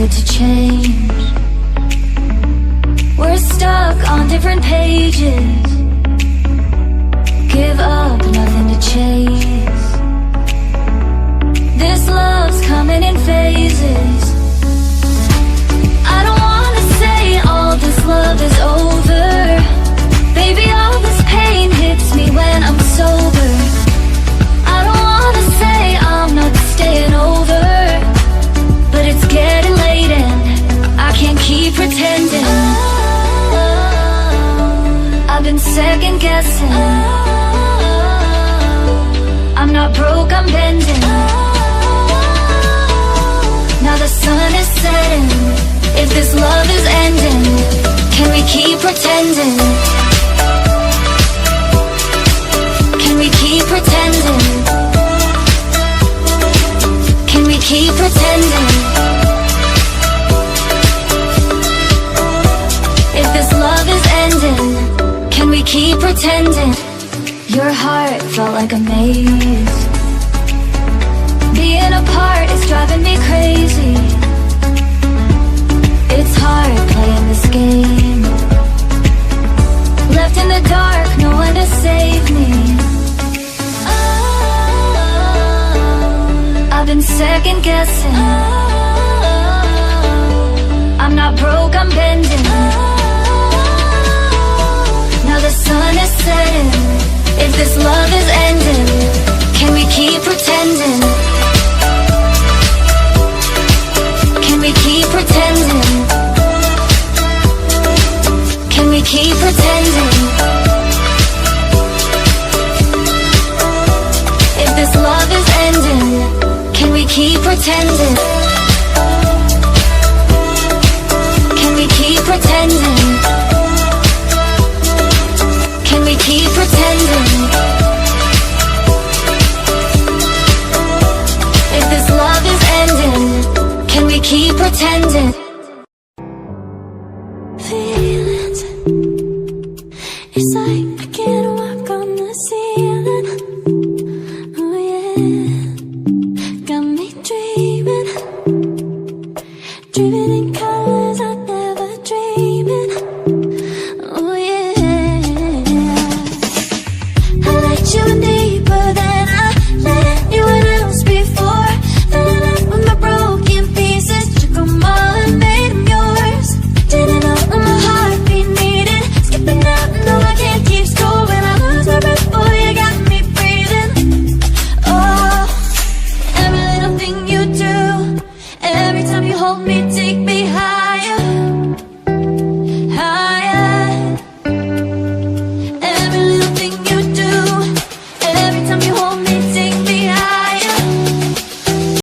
good to change. We're stuck on different pages. Give up, nothing to chase. This love's coming in phases. I don't wanna say all this love is over. Baby, all this pain hits me when I'm sober. I don't wanna say I'm not staying over, but it's getting late and I can't keep pretending. I've been second guessing. I'm not broke, I'm bending. Now the sun is setting. If this love is ending, can we keep pretending? Can we keep pretending? Can we keep pretending? If this love is ending, can we keep pretending? Your heart felt like a maze. Being apart is driving me crazy. It's hard playing this game. Left in the dark, no one to save me. I've been second guessing. I'm not broke, I'm bending. Now the sun is setting. If this love is ending, can we keep pretending? Can we keep pretending? Can we keep pretending? If this love is ending, can we keep pretending? Can we keep pretending? Can we keep pretending? If this love is ending, can we keep pretending? Feelings, it's like I can't walk on the ceiling. Oh yeah, got me dreaming, dreaming in colors I never dreamed in. Oh yeah, I let you in deeper than I let anyone else before. Fell in love with my broken pieces, took them all and made them yours. Didn't know when my heartbeat needed skipping out, no I can't keep score. When I lose my breath, boy, you got me breathing. Oh, every little thing you do, every time you hold me, take me